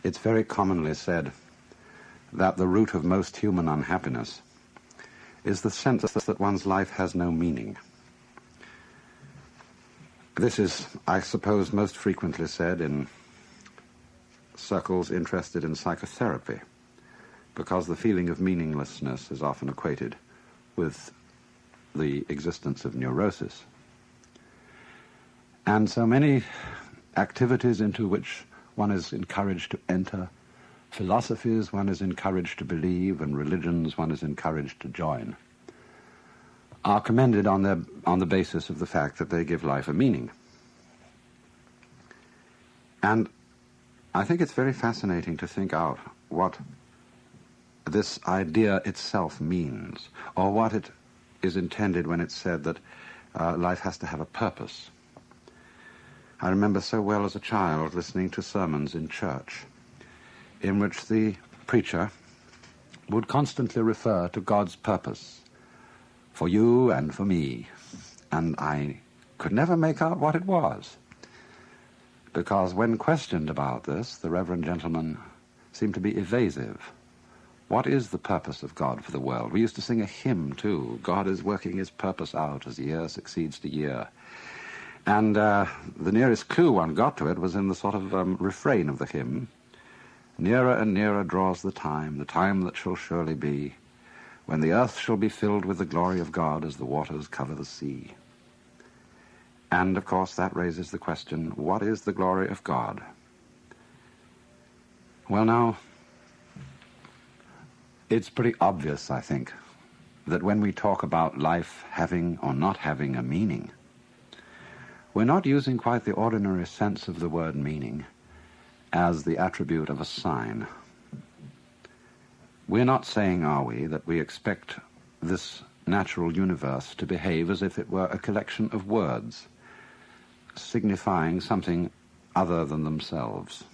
It's very commonly said that the root of most human unhappiness is the sense that one's life has no meaning. This is, I suppose, most frequently said in circles interested in psychotherapy, because the feeling of meaninglessness is often equated with the existence of neurosis. And so many activities into which one is encouraged to enter, philosophies one is encouraged to believe, and religions one is encouraged to join, are commended on the basis of the fact that they give life a meaning. And I think it's very fascinating to think out what this idea itself means, or what it is intended when it's said that life has to have a purpose. I remember so well as a child listening to sermons in church in which the preacher would constantly refer to God's purpose for you and for me, and I could never make out what it was, because when questioned about this, the reverend gentleman seemed to be evasive. What is the purpose of God for the world? We used to sing a hymn, too. God is working his purpose out as year succeeds to year. And the nearest clue one got to it was in the sort of refrain of the hymn. Nearer and nearer draws the time that shall surely be, when the earth shall be filled with the glory of God as the waters cover the sea. And, of course, that raises the question, what is the glory of God? Well, now, it's pretty obvious, I think, that when we talk about life having or not having a meaning, we're not using quite the ordinary sense of the word meaning as the attribute of a sign. We're not saying, are we, that we expect this natural universe to behave as if it were a collection of words, signifying something other than themselves.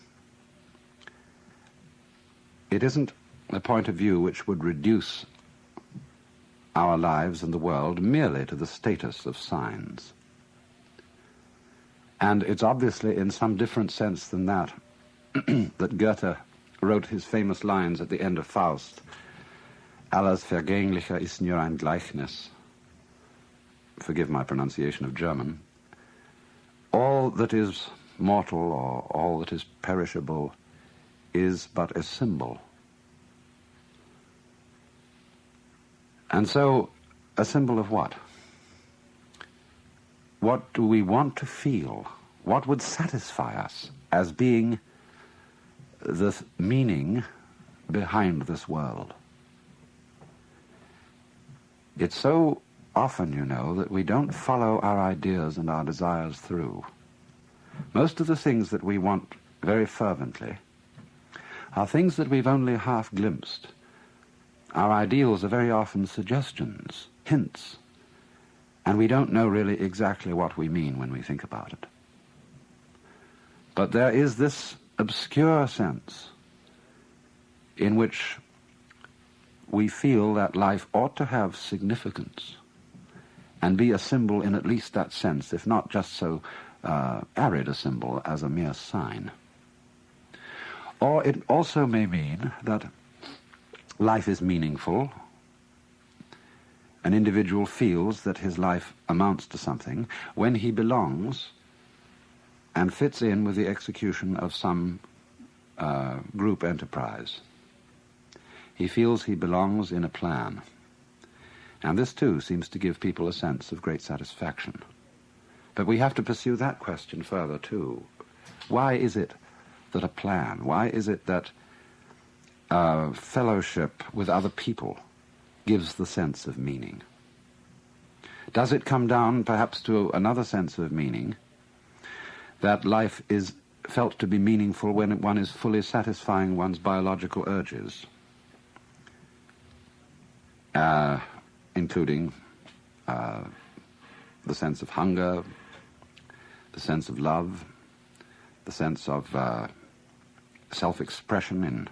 It isn't a point of view which would reduce our lives and the world merely to the status of signs. And it's obviously in some different sense than that that Goethe wrote his famous lines at the end of Faust, Alles Vergängliche ist nur ein Gleichnis. Forgive my pronunciation of German. All that is mortal, or all that is perishable, is but a symbol. And so, a symbol of what? What do we want to feel? What would satisfy us as being the meaning behind this world? It's so often, you know, that we don't follow our ideas and our desires through. Most of the things that we want very fervently are things that we've only half glimpsed. Our ideals are very often suggestions, hints, and we don't know really exactly what we mean when we think about it. But there is this obscure sense in which we feel that life ought to have significance and be a symbol in at least that sense, if not just so arid a symbol as a mere sign. Or it also may mean that life is meaningful. An individual feels that his life amounts to something when he belongs and fits in with the execution of some group enterprise. He feels he belongs in a plan. And this, too, seems to give people a sense of great satisfaction. But we have to pursue that question further, too. Why is it that a plan, why is it that fellowship with other people gives the sense of meaning? Does it come down perhaps to another sense of meaning, that life is felt to be meaningful when one is fully satisfying one's biological urges, including the sense of hunger, the sense of love, the sense of self-expression in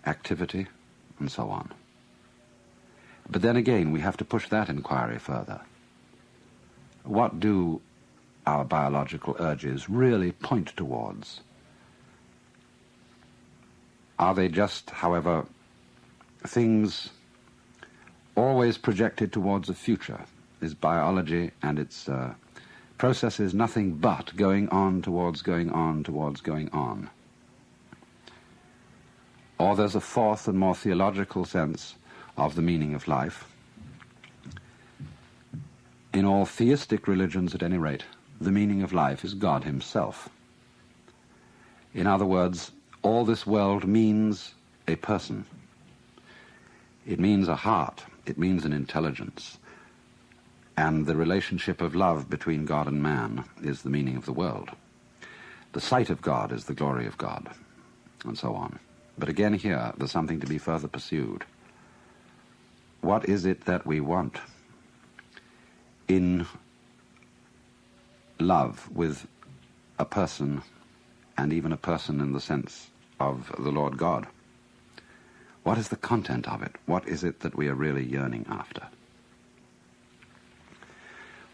activity, and so on. But then again, we have to push that inquiry further. What do our biological urges really point towards? Are they just, however, things always projected towards a future? Is biology and its processes nothing but going on towards going on towards going on? Or there's a fourth and more theological sense of the meaning of life. In all theistic religions, at any rate, the meaning of life is God himself. In other words, all this world means a person. It means a heart. It means an intelligence. And the relationship of love between God and man is the meaning of the world. The sight of God is the glory of God, and so on. But again here, there's something to be further pursued. What is it that we want in love with a person, and even a person in the sense of the Lord God? What is the content of it? What is it that we are really yearning after?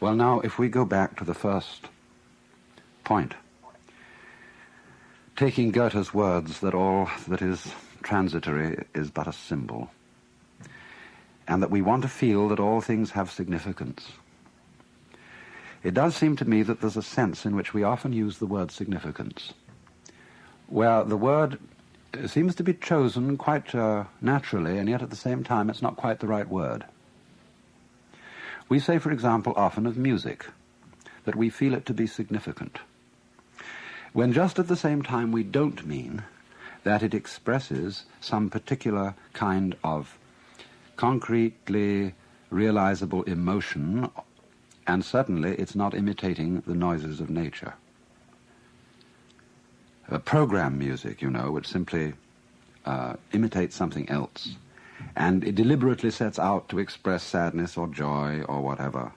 Well, now, if we go back to the first point, taking Goethe's words that all that is transitory is but a symbol, and that we want to feel that all things have significance. It does seem to me that there's a sense in which we often use the word significance, where the word seems to be chosen quite naturally, and yet at the same time it's not quite the right word. We say, for example, often of music, that we feel it to be significant, when just at the same time we don't mean that it expresses some particular kind of concretely realizable emotion, and certainly it's not imitating the noises of nature. Program music, you know, which simply imitates something else, and it deliberately sets out to express sadness or joy or whatever,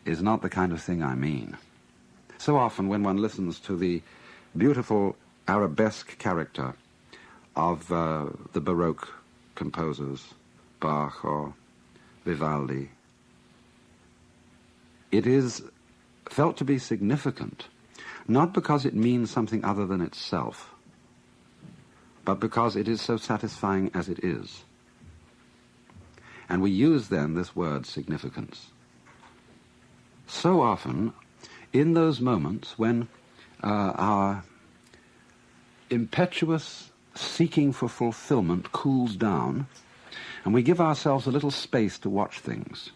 is not the kind of thing I mean. So often when one listens to the beautiful arabesque character of the Baroque composers, Bach or Vivaldi, it is felt to be significant, not because it means something other than itself, but because it is so satisfying as it is. And we use then this word significance. So often, in those moments when our impetuous seeking for fulfillment cools down, and we give ourselves a little space to watch things,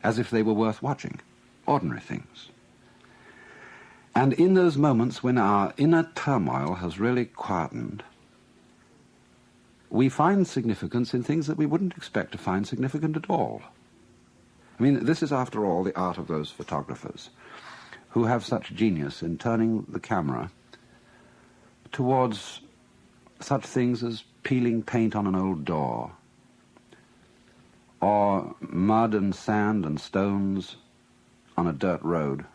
as if they were worth watching, ordinary things. And in those moments when our inner turmoil has really quietened, we find significance in things that we wouldn't expect to find significant at all. I mean, this is, after all, the art of those photographers who have such genius in turning the camera towards such things as peeling paint on an old door, or mud and sand and stones on a dirt road,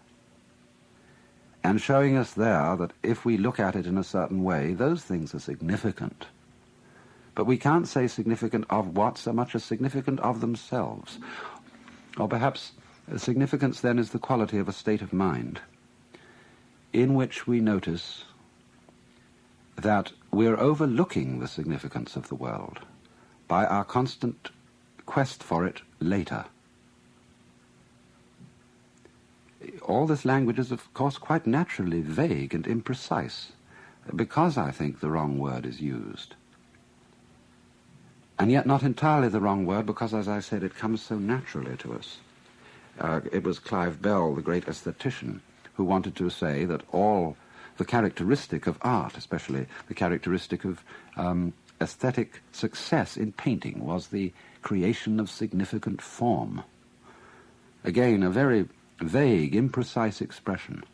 and showing us there that if we look at it in a certain way, those things are significant. But we can't say significant of what so much as significant of themselves. Or perhaps significance then is the quality of a state of mind in which we notice that we're overlooking the significance of the world by our constant quest for it later. All this language is, of course, quite naturally vague and imprecise, because I think the wrong word is used. And yet not entirely the wrong word, because, as I said, it comes so naturally to us. It was Clive Bell, the great aesthetician, who wanted to say that all the characteristic of art, especially the characteristic of aesthetic success in painting, was the creation of significant form. Again, a very vague, imprecise expression.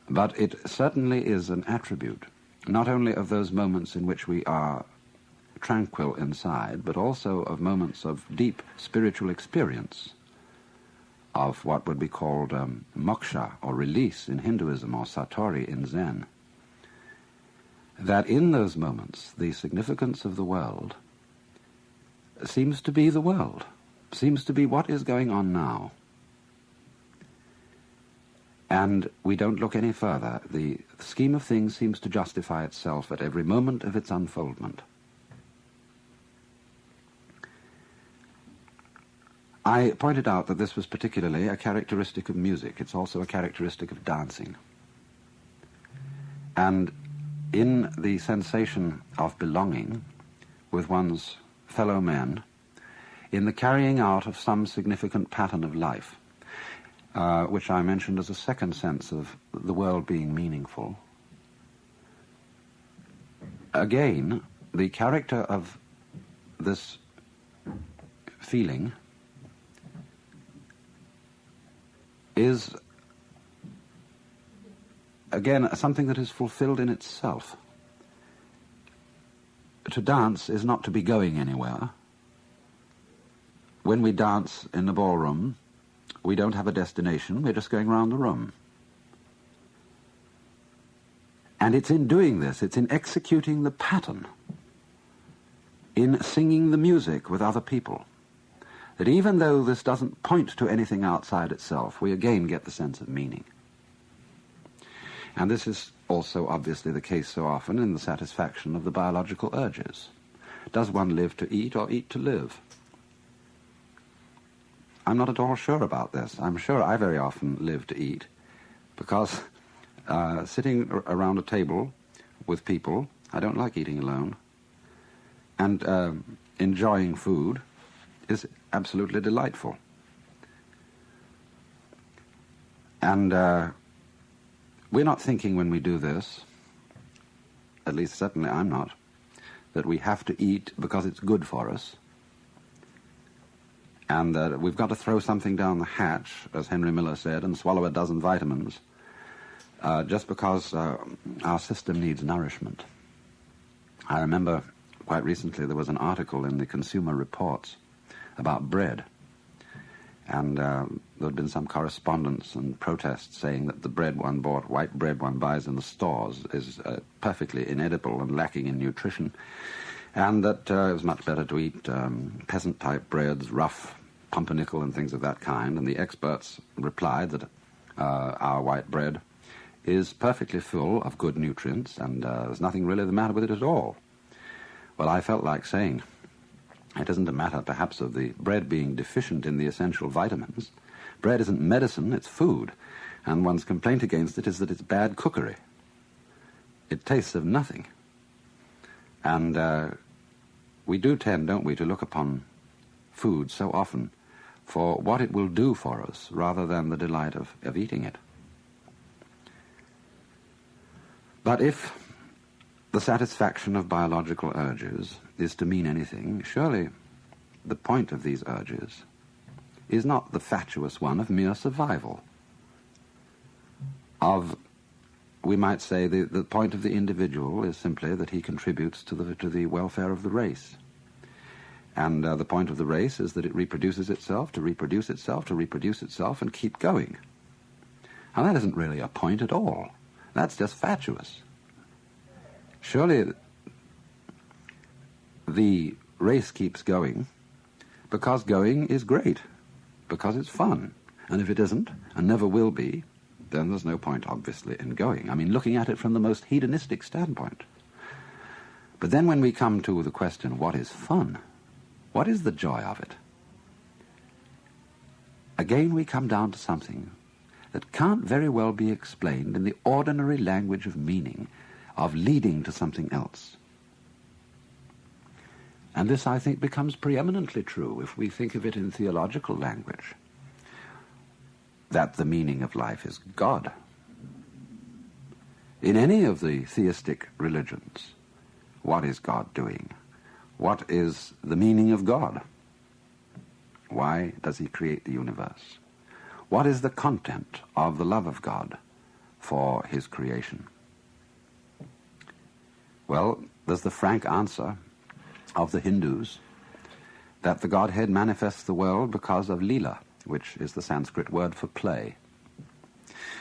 But it certainly is an attribute, not only of those moments in which we are tranquil inside, but also of moments of deep spiritual experience, of what would be called moksha, or release in Hinduism, or satori in Zen. That in those moments, the significance of the world seems to be the world, seems to be what is going on now. and we don't look any further. The scheme of things seems to justify itself at every moment of its unfoldment. I pointed out that this was particularly a characteristic of music. It's also a characteristic of dancing. And in the sensation of belonging with one's fellow men, in the carrying out of some significant pattern of life, which I mentioned as a second sense of the world being meaningful, again, the character of this feeling is, again, something that is fulfilled in itself. To dance is not to be going anywhere. When we dance in the ballroom, we don't have a destination, we're just going round the room. And it's in doing this, it's in executing the pattern, in singing the music with other people, that even though this doesn't point to anything outside itself, we again get the sense of meaning. And this is also obviously the case so often in the satisfaction of the biological urges. Does one live to eat or eat to live? I'm not at all sure about this. I'm sure I very often live to eat, because sitting around a table with people, I don't like eating alone, and enjoying food is absolutely delightful. And we're not thinking when we do this, at least certainly I'm not, that we have to eat because it's good for us, and that we've got to throw something down the hatch, as Henry Miller said, and swallow a dozen vitamins, just because our system needs nourishment. I remember quite recently there was an article in the Consumer Reports about bread, and there had been some correspondence and protests saying that the bread one bought, white bread one buys in the stores, is perfectly inedible and lacking in nutrition, and that it was much better to eat peasant-type breads, rough pumpernickel and things of that kind. And the experts replied that our white bread is perfectly full of good nutrients, and there's nothing really the matter with it at all. Well, I felt like saying, it isn't a matter, perhaps, of the bread being deficient in the essential vitamins. Bread isn't medicine, it's food, and one's complaint against it is that it's bad cookery. It tastes of nothing. And we do tend, don't we, to look upon food so often for what it will do for us rather than the delight of eating it. But if the satisfaction of biological urges is to mean anything, surely the point of these urges is not the fatuous one of mere survival, of, we might say, the point of the individual is simply that he contributes to the welfare of the race. And the point of the race is that it reproduces itself, to reproduce itself, to reproduce itself, and keep going. And that isn't really a point at all. That's just fatuous. Surely the race keeps going because going is great, because it's fun. And if it isn't, and never will be, then there's no point, obviously, in going. I mean, looking at it from the most hedonistic standpoint. But then when we come to the question, what is fun? What is the joy of it? Again, we come down to something that can't very well be explained in the ordinary language of meaning, of leading to something else. And this, I think, becomes preeminently true if we think of it in theological language, that the meaning of life is God. In any of the theistic religions, what is God doing? What is the meaning of God? Why does he create the universe? What is the content of the love of God for his creation? Well, there's the frank answer of the Hindus that the Godhead manifests the world because of lila, which is the Sanskrit word for play.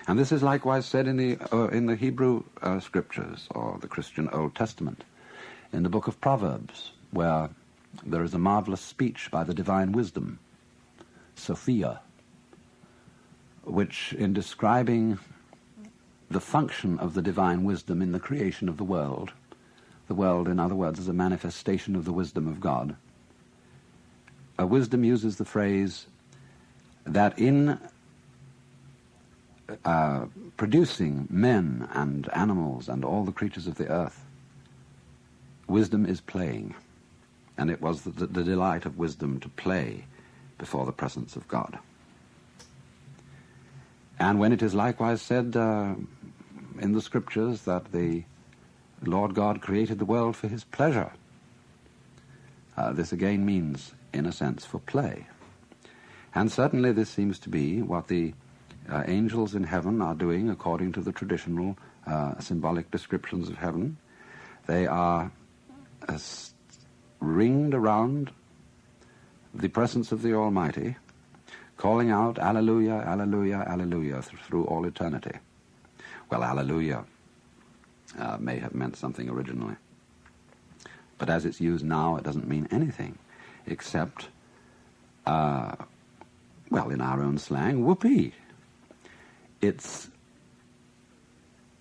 And this is likewise said in the Hebrew scriptures, or the Christian Old Testament, in the book of Proverbs, where there is a marvelous speech by the divine wisdom, Sophia, which, in describing the function of the divine wisdom in the creation of the world, in other words, is a manifestation of the wisdom of God. Wisdom uses the phrase that in producing men and animals and all the creatures of the earth, wisdom is playing. And it was the delight of wisdom to play before the presence of God. And when it is likewise said in the scriptures that the Lord God created the world for his pleasure, this again means, in a sense, for play. And certainly this seems to be what the angels in heaven are doing according to the traditional symbolic descriptions of heaven. They are ringed around the presence of the Almighty, calling out, Alleluia, Alleluia, Alleluia, through all eternity. Well, Alleluia may have meant something originally, but as it's used now, it doesn't mean anything except, well, in our own slang, whoopee. It's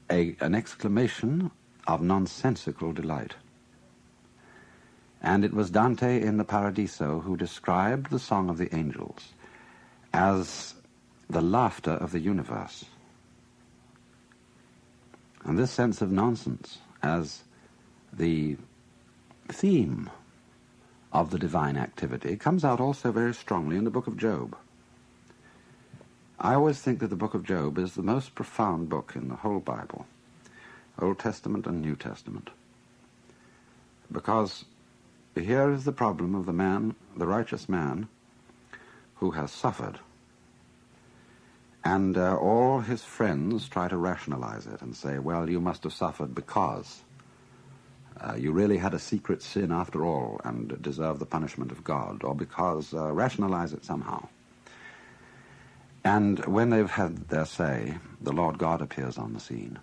an exclamation of nonsensical delight. And it was Dante in the Paradiso who described the song of the angels as the laughter of the universe. And this sense of nonsense as the theme of the divine activity comes out also very strongly in the book of Job. I always think that the book of Job is the most profound book in the whole Bible, Old Testament and New Testament, because here is the problem of the man, the righteous man, who has suffered. And all his friends try to rationalize it and say, well, you must have suffered because you really had a secret sin after all and deserve the punishment of God, or because rationalize it somehow. And when they've had their say, the Lord God appears on the scene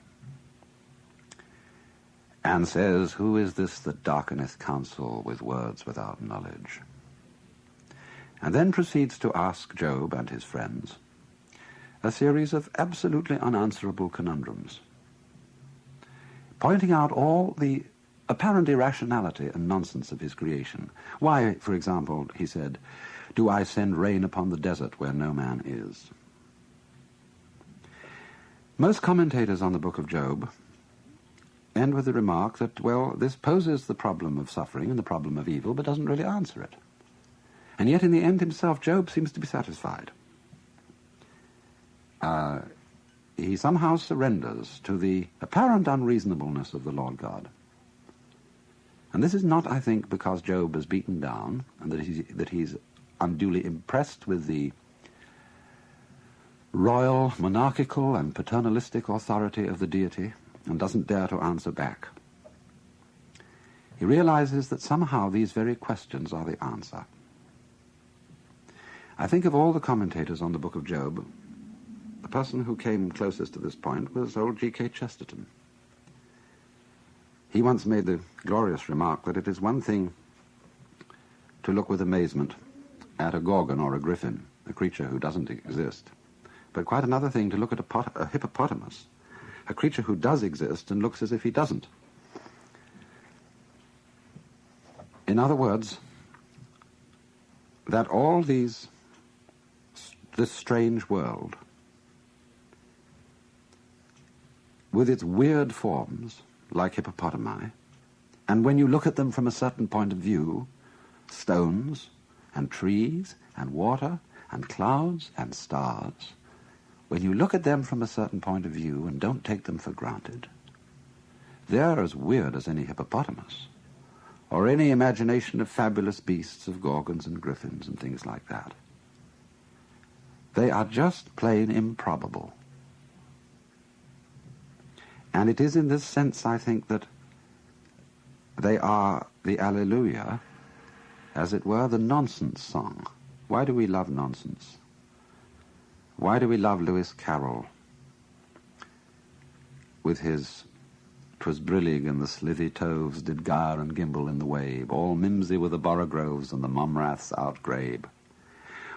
and says, who is this that darkeneth counsel with words without knowledge? And then proceeds to ask Job and his friends a series of absolutely unanswerable conundrums, pointing out all the apparent irrationality and nonsense of his creation. Why, for example, he said, do I send rain upon the desert where no man is? Most commentators on the book of Job end with the remark that, well, this poses the problem of suffering and the problem of evil, but doesn't really answer it. And yet in the end himself, Job seems to be satisfied. He somehow surrenders to the apparent unreasonableness of the Lord God. And this is not, I think, because Job is beaten down and that he's unduly impressed with the royal, monarchical and paternalistic authority of the deity and doesn't dare to answer back. He realizes that somehow these very questions are the answer. I think of all the commentators on the book of Job, the person who came closest to this point was old G.K. Chesterton. He once made the glorious remark that it is one thing to look with amazement at a gorgon or a griffin, a creature who doesn't exist, but quite another thing to look at a hippopotamus, a creature who does exist and looks as if he doesn't. In other words, that all this strange world, with its weird forms, like hippopotami, and when you look at them from a certain point of view, stones and trees and water and clouds and stars, when you look at them from a certain point of view and don't take them for granted, they're as weird as any hippopotamus, or any imagination of fabulous beasts of gorgons and griffins and things like that. They are just plain improbable. And it is in this sense, I think, that they are the Alleluia, as it were, the nonsense song. Why do we love nonsense? Why do we love Lewis Carroll with his "'Twas brillig and the slithy toves did gyre and gimble in the wabe, all mimsy were the borogroves and the momraths outgrabe"?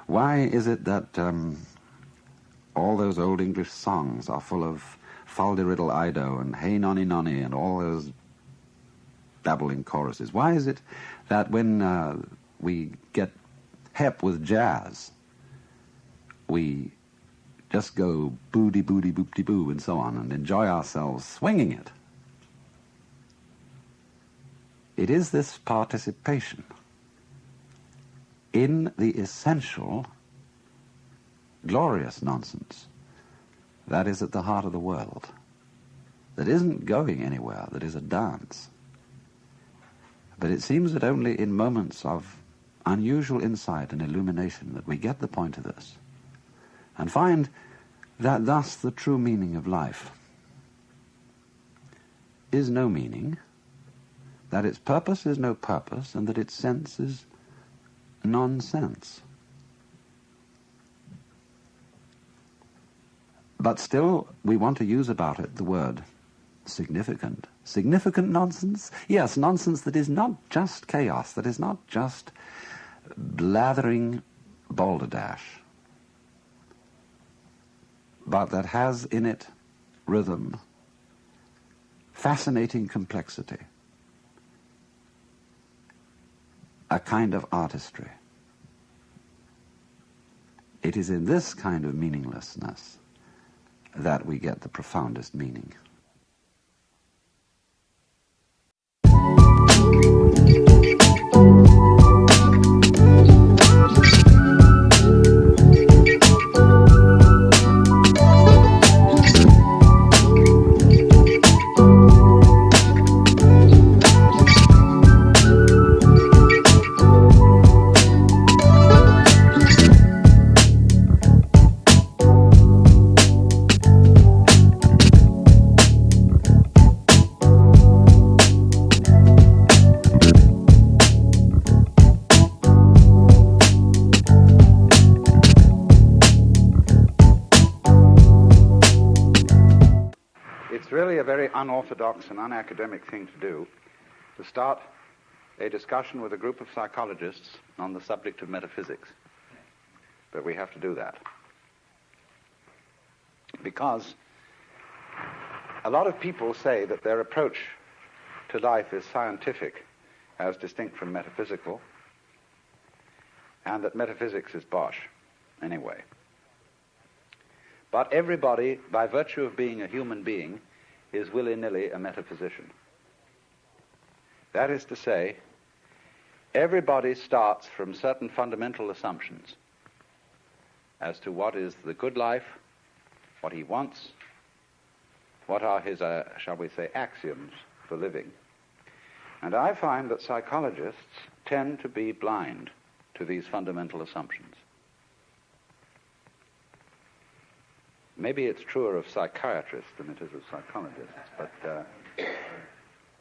Why is it that all those old English songs are full of fal-de-riddle ido and hey nonny nonny and all those babbling choruses? Why is it that when we get hep with jazz, we just go booty booty boopty boo and so on and enjoy ourselves swinging it? It is this participation in the essential, glorious nonsense that is at the heart of the world, that isn't going anywhere, that is a dance. But it seems that only in moments of unusual insight and illumination that we get the point of this and find that thus the true meaning of life is no meaning, that its purpose is no purpose, and that its sense is nonsense. But still, we want to use about it the word significant. Significant nonsense? Yes, nonsense that is not just chaos, that is not just blathering balderdash, but that has in it rhythm, fascinating complexity, a kind of artistry. It is in this kind of meaninglessness that we get the profoundest meaning. It's really a very unorthodox and unacademic thing to do, to start a discussion with a group of psychologists on the subject of metaphysics. But we have to do that, because a lot of people say that their approach to life is scientific as distinct from metaphysical, and that metaphysics is bosh anyway. But everybody, by virtue of being a human being, is willy-nilly a metaphysician. That is to say, everybody starts from certain fundamental assumptions as to what is the good life, what he wants, what are his, shall we say, axioms for living. And I find that psychologists tend to be blind to these fundamental assumptions. Maybe it's truer of psychiatrists than it is of psychologists, but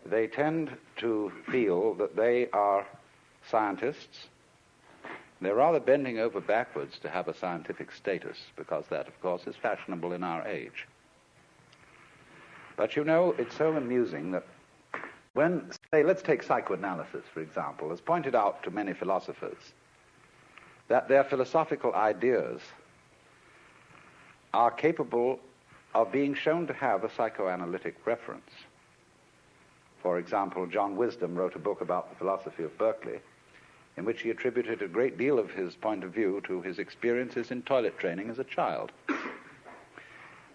they tend to feel that they are scientists. They're rather bending over backwards to have a scientific status, because that, of course, is fashionable in our age. But you know, it's so amusing that when, say, let's take psychoanalysis, for example, as pointed out to many philosophers, that their philosophical ideas are capable of being shown to have a psychoanalytic reference. For example, John Wisdom wrote a book about the philosophy of Berkeley, in which he attributed a great deal of his point of view to his experiences in toilet training as a child.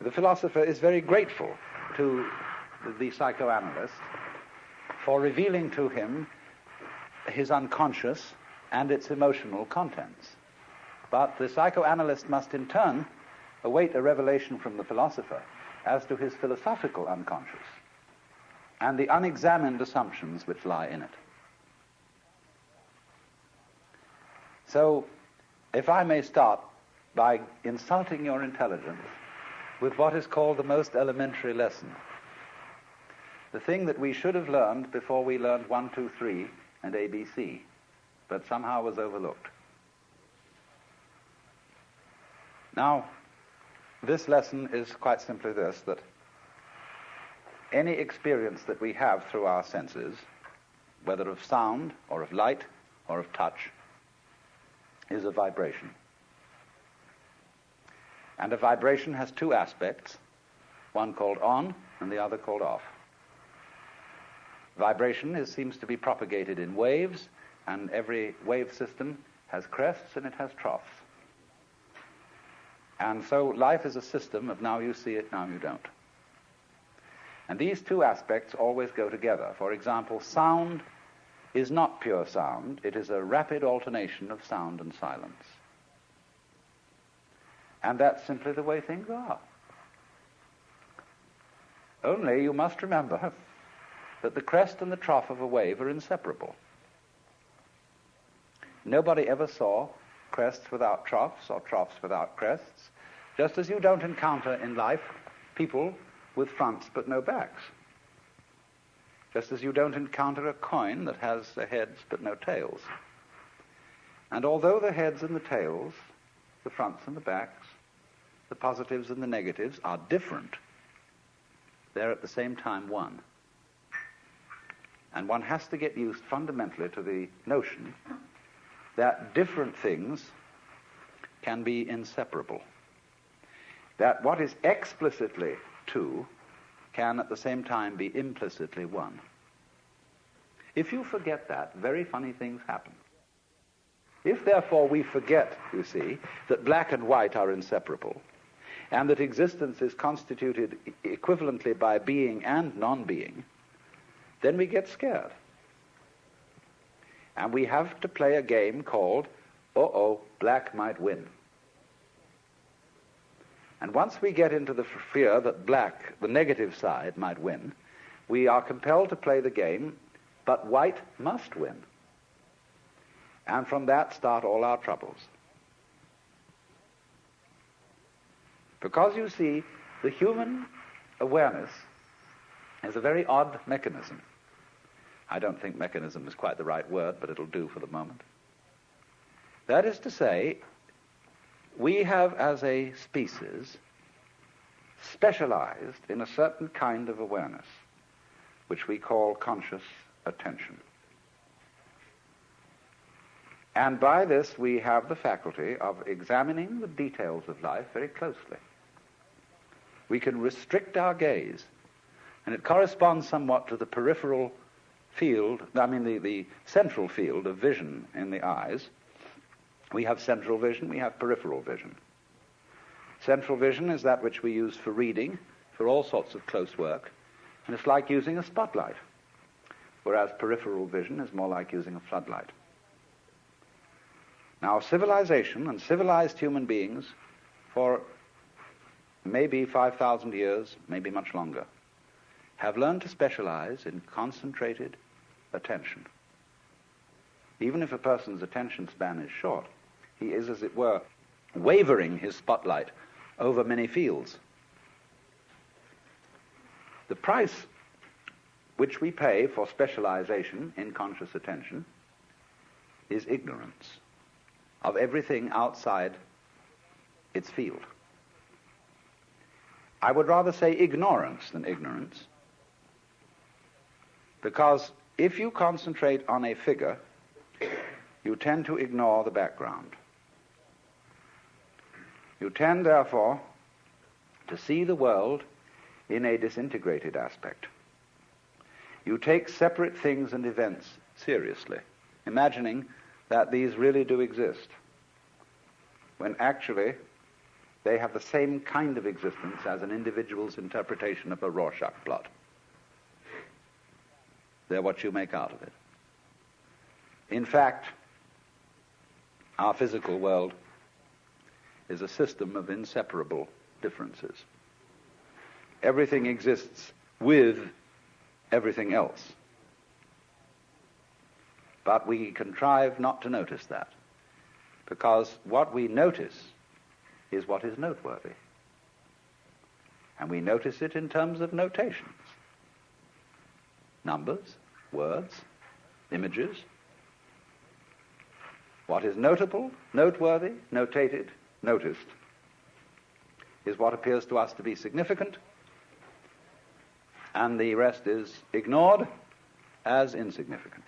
The philosopher is very grateful to the psychoanalyst for revealing to him his unconscious and its emotional contents. But the psychoanalyst must in turn await a revelation from the philosopher as to his philosophical unconscious and the unexamined assumptions which lie in it. So, if I may start by insulting your intelligence with what is called the most elementary lesson, the thing that we should have learned before we learned 1, 2, 3 and ABC, but somehow was overlooked. Now, this lesson is quite simply this, that any experience that we have through our senses, whether of sound or of light or of touch, is a vibration. And a vibration has two aspects, one called on and the other called off. Vibration seems to be propagated in waves, and every wave system has crests and it has troughs. And so life is a system of now you see it, now you don't. And these two aspects always go together. For example, sound is not pure sound. It is a rapid alternation of sound and silence. And that's simply the way things are. Only you must remember that the crest and the trough of a wave are inseparable. Nobody ever saw crests without troughs or troughs without crests, just as you don't encounter in life people with fronts but no backs. Just as you don't encounter a coin that has heads but no tails. And although the heads and the tails, the fronts and the backs, the positives and the negatives are different, they're at the same time one. And one has to get used fundamentally to the notion that different things can be inseparable. That what is explicitly two can at the same time be implicitly one. If you forget that, very funny things happen. If therefore we forget, you see, that black and white are inseparable, and that existence is constituted equivalently by being and non-being, then we get scared. And we have to play a game called, black might win. And once we get into the fear that black, the negative side, might win, we are compelled to play the game, but white must win. And from that start all our troubles. Because you see, the human awareness is a very odd mechanism. I don't think mechanism is quite the right word, but it'll do for the moment. That is to say, we have as a species specialized in a certain kind of awareness, which we call conscious attention. And by this we have the faculty of examining the details of life very closely. We can restrict our gaze, and it corresponds somewhat to the peripheral field, the central field of vision in the eyes. We have central vision, we have peripheral vision. Central vision is that which we use for reading, for all sorts of close work, and it's like using a spotlight, whereas peripheral vision is more like using a floodlight. Now, civilization and civilized human beings for maybe 5,000 years, maybe much longer, have learned to specialize in concentrated attention. Even if a person's attention span is short, he is, as it were, wavering his spotlight over many fields. The price which we pay for specialization in conscious attention is ignorance of everything outside its field. I would rather say ignorance than ignorance, because if you concentrate on a figure, you tend to ignore the background. You tend, therefore, to see the world in a disintegrated aspect. You take separate things and events seriously, imagining that these really do exist, when actually they have the same kind of existence as an individual's interpretation of a Rorschach plot. They're what you make out of it. In fact, our physical world is a system of inseparable differences. Everything exists with everything else. But we contrive not to notice that, because what we notice is what is noteworthy. And we notice it in terms of notations. Numbers, words, images. What is notable, noteworthy, notated, noticed, is what appears to us to be significant, and the rest is ignored as insignificant.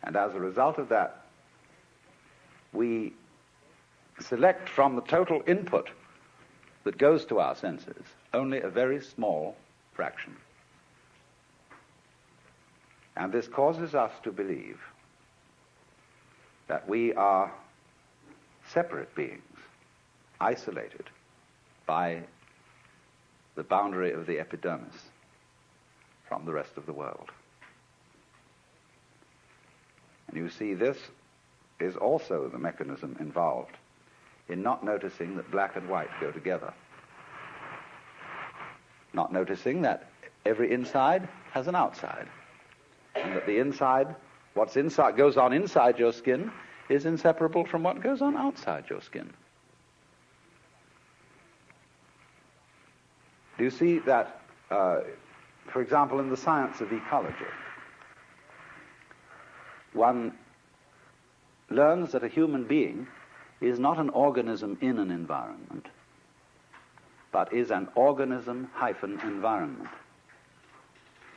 And as a result of that, we select from the total input that goes to our senses only a very small fraction. And this causes us to believe that we are separate beings, isolated by the boundary of the epidermis from the rest of the world. And you see, this is also the mechanism involved in not noticing that black and white go together. Not noticing that every inside has an outside. And that the inside, what's inside, goes on inside your skin is inseparable from what goes on outside your skin. Do you see that, for example, in the science of ecology, one learns that a human being is not an organism in an environment, but is an organism-environment.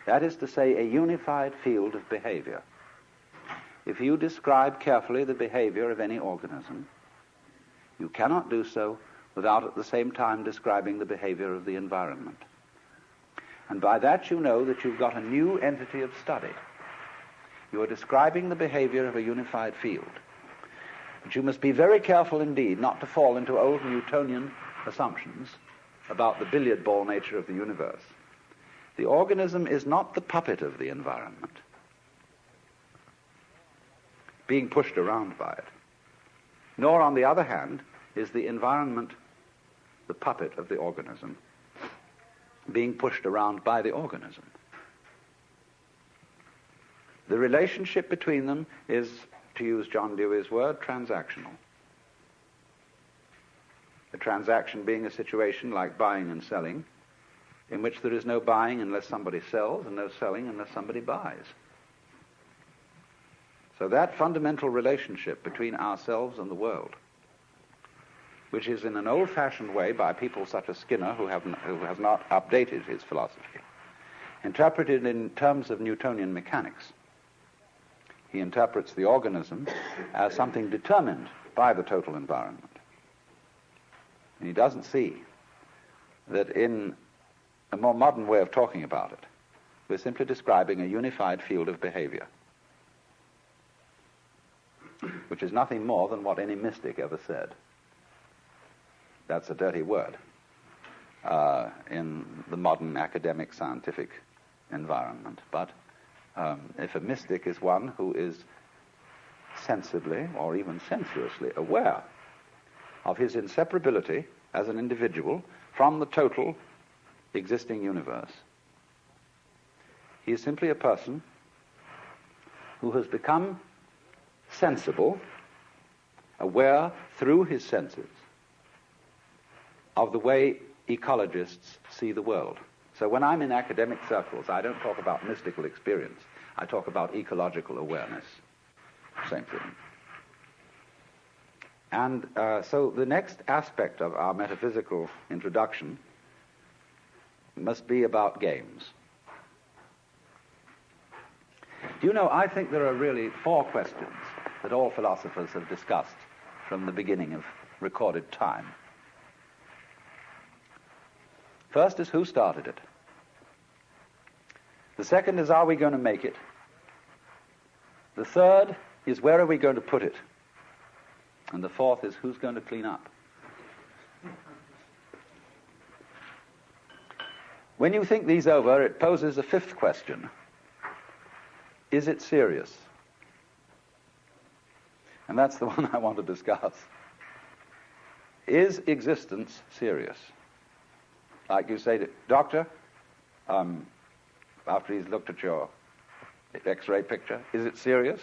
That is to say, a unified field of behavior. If you describe carefully the behavior of any organism, you cannot do so without at the same time describing the behavior of the environment. And by that you know that you've got a new entity of study. You are describing the behavior of a unified field. But you must be very careful indeed not to fall into old Newtonian assumptions about the billiard ball nature of the universe. The organism is not the puppet of the environment, being pushed around by it. Nor, on the other hand, is the environment the puppet of the organism, being pushed around by the organism. The relationship between them is, to use John Dewey's word, transactional. A transaction being a situation like buying and selling, in which there is no buying unless somebody sells, and no selling unless somebody buys. So that fundamental relationship between ourselves and the world, which is in an old-fashioned way by people such as Skinner, who has not updated his philosophy, interpreted in terms of Newtonian mechanics. He interprets the organism as something determined by the total environment. And he doesn't see that in a more modern way of talking about it, we're simply describing a unified field of behavior, which is nothing more than what any mystic ever said. That's a dirty word in the modern academic scientific environment. But if a mystic is one who is sensibly or even sensuously aware of his inseparability as an individual from the total existing universe, he is simply a person who has become sensible, aware through his senses of the way ecologists see the world. So when I'm in academic circles, I don't talk about mystical experience. I talk about ecological awareness. Same thing. And so the next aspect of our metaphysical introduction must be about games. Do you know, I think there are really 4 questions that all philosophers have discussed from the beginning of recorded time. First is, who started it? The second is, are we going to make it? The third is, where are we going to put it? And the fourth is, who's going to clean up? When you think these over, it poses a 5th question. Is it serious? And that's the one I want to discuss. Is existence serious? Like you say to doctor, after he's looked at your X-ray picture, is it serious?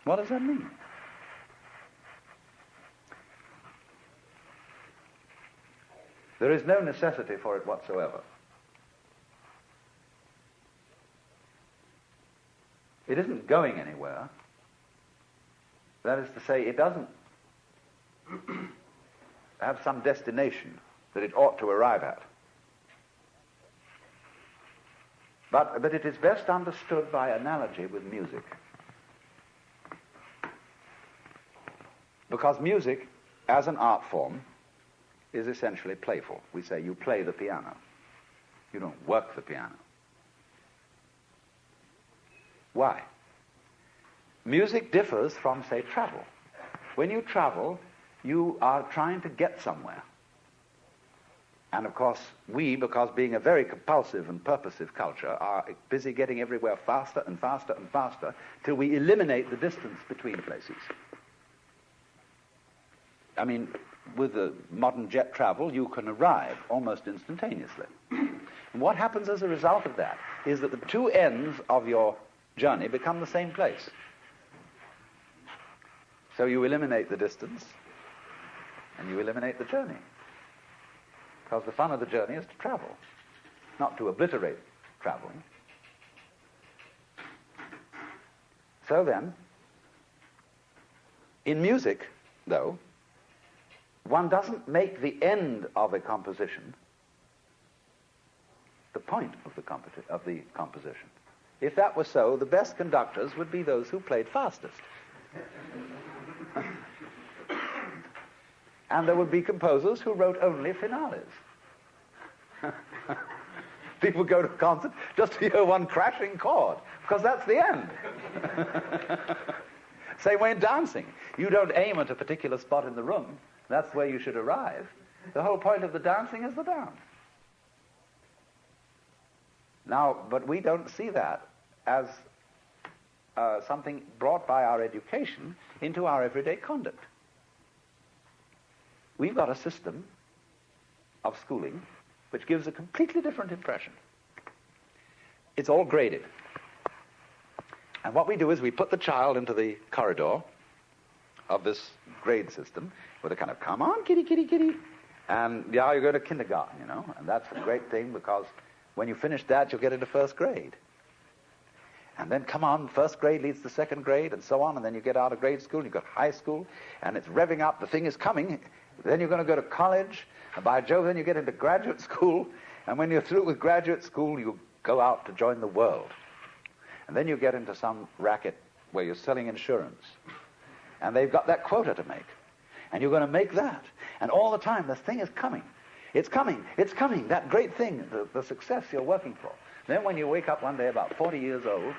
What does that mean? There is no necessity for it whatsoever. It isn't going anywhere. That is to say, it doesn't have some destination that it ought to arrive at. But it is best understood by analogy with music. Because music as an art form, is essentially playful. We say you play the piano. You don't work the piano. Why? Music differs from, say, travel. When you travel, you are trying to get somewhere. And of course, we, because being a very compulsive and purposive culture, are busy getting everywhere faster and faster and faster till we eliminate the distance between places. I mean, with the modern jet travel, you can arrive almost instantaneously. And what happens as a result of that is that the two ends of your journey become the same place. So you eliminate the distance, and you eliminate the journey. Because the fun of the journey is to travel, not to obliterate traveling. So then, in music, though, one doesn't make the end of a composition the point of the composition. If that were so, the best conductors would be those who played fastest. And there would be composers who wrote only finales. People go to a concert just to hear one crashing chord, because that's the end. Same way in dancing. You don't aim at a particular spot in the room. That's where you should arrive. The whole point of the dancing is the dance. Now, but we don't see that as something brought by our education into our everyday conduct. We've got a system of schooling which gives a completely different impression. It's all graded. And what we do is we put the child into the corridor of this grade system with a kind of, come on, kitty, kitty, kitty. And yeah, you go to kindergarten, you know, and that's a great thing because when you finish that, you'll get into first grade. And then, come on, first grade leads to second grade, and so on, and then you get out of grade school, and you've got high school, and it's revving up, the thing is coming. Then you're going to go to college, and by Jove, then you get into graduate school, and when you're through with graduate school, you go out to join the world. And then you get into some racket where you're selling insurance, and they've got that quota to make, and you're going to make that. And all the time, this thing is coming. It's coming, that great thing, the success you're working for. Then when you wake up one day about 40 years old,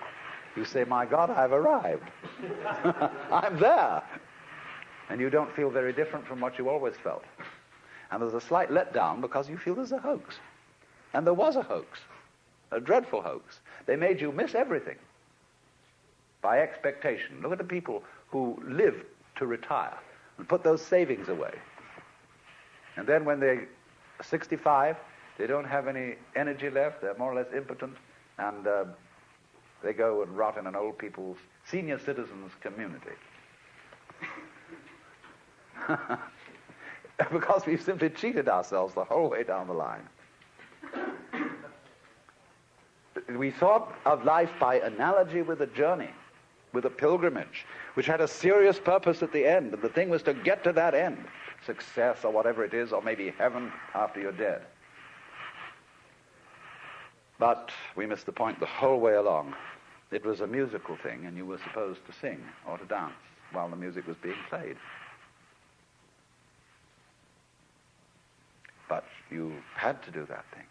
you say, my God, I've arrived. I'm there. And you don't feel very different from what you always felt. And there's a slight letdown because you feel there's a hoax. And there was a hoax, a dreadful hoax. They made you miss everything by expectation. Look at the people who live to retire and put those savings away. And then when they're 65, they don't have any energy left, they're more or less impotent, and they go and rot in an old people's senior citizens community. Because we've simply cheated ourselves the whole way down the line. We thought of life by analogy with a journey, with a pilgrimage, which had a serious purpose at the end, and the thing was to get to that end, success or whatever it is, or maybe heaven after you're dead. But we missed the point the whole way along. It was a musical thing, and you were supposed to sing or to dance while the music was being played. But you had to do that thing.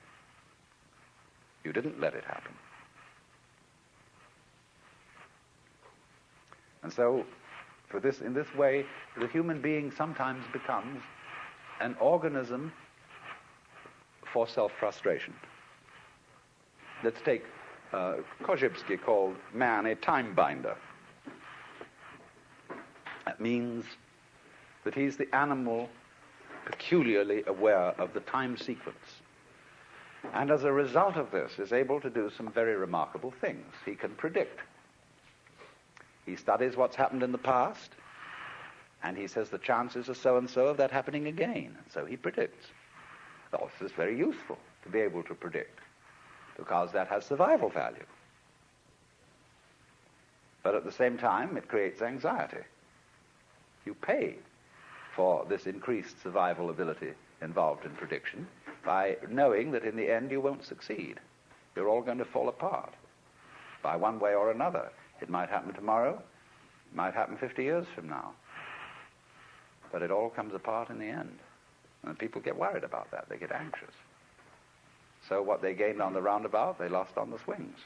You didn't let it happen. And so, in this way, the human being sometimes becomes an organism for self-frustration. Let's take Korzybski called man a time binder. That means that he's the animal peculiarly aware of the time sequence. And as a result of this is able to do some very remarkable things. He can predict. He studies what's happened in the past, and he says the chances are so-and-so of that happening again. And so he predicts. Well, this is very useful to be able to predict, because that has survival value. But at the same time, it creates anxiety. You pay for this increased survival ability involved in prediction by knowing that in the end you won't succeed. You're all going to fall apart by one way or another. It might happen tomorrow, it might happen 50 years from now. But it all comes apart in the end. And people get worried about that. They get anxious. So what they gained on the roundabout, they lost on the swings.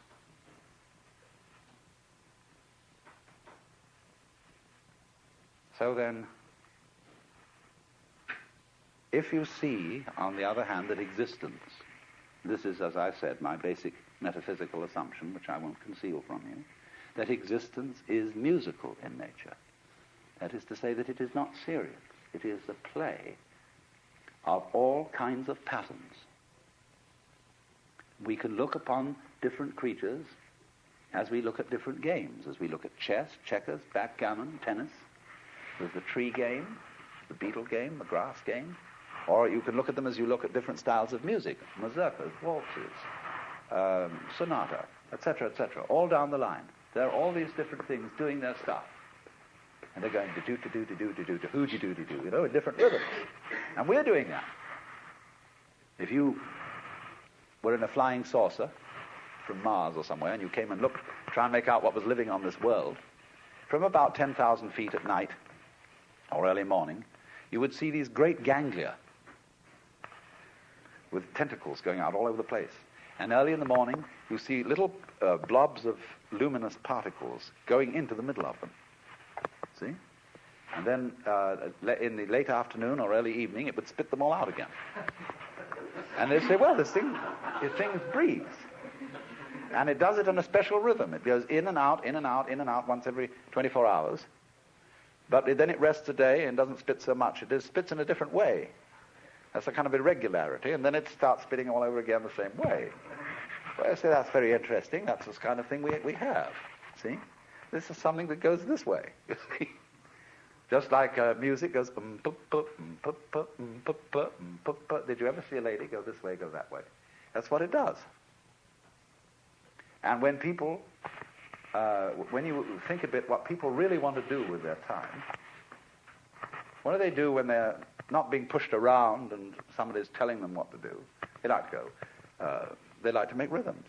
So then, if you see, on the other hand, that existence, this is, as I said, my basic metaphysical assumption, which I won't conceal from you, that existence is musical in nature. That is to say that it is not serious. It is the play of all kinds of patterns. We can look upon different creatures as we look at different games, as we look at chess, checkers, backgammon, tennis. There's the tree game, the beetle game, the grass game. Or you can look at them as you look at different styles of music, mazurkas, waltzes, sonata, etc., all down the line. There are all these different things doing their stuff. And they're going to do, hoo-ji-do-de-do, you know, in different rhythms. And we're doing that. If you were in a flying saucer from Mars or somewhere, and you came and looked, try and make out what was living on this world, from about 10,000 feet at night, or early morning, you would see these great ganglia with tentacles going out all over the place. And early in the morning, you see little blobs of luminous particles going into the middle of them. See? And then in the late afternoon or early evening, it would spit them all out again. And they say, well, this thing breathes. And it does it in a special rhythm. It goes in and out, in and out, in and out once every 24 hours. But then it rests a day and doesn't spit so much. It spits in a different way. That's a kind of irregularity. And then it starts spitting all over again the same way. Well, I say that's very interesting. That's this kind of thing we have. See? This is something that goes this way. You see? Just like music goes... Did you ever see a lady go this way, go that way? That's what it does. And when people... when you think a bit what people really want to do with their time, what do they do when they're not being pushed around and somebody's telling them what to do? They like to go. They like to make rhythms.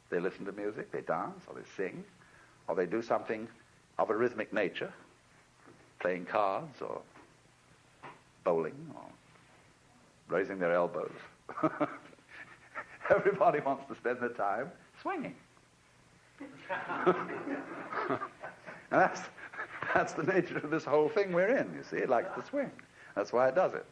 They listen to music, they dance, or they sing, or they do something of a rhythmic nature, playing cards, or bowling, or raising their elbows. Everybody wants to spend their time swinging. And that's the nature of this whole thing we're in, you see. It likes to swing. That's why it does it.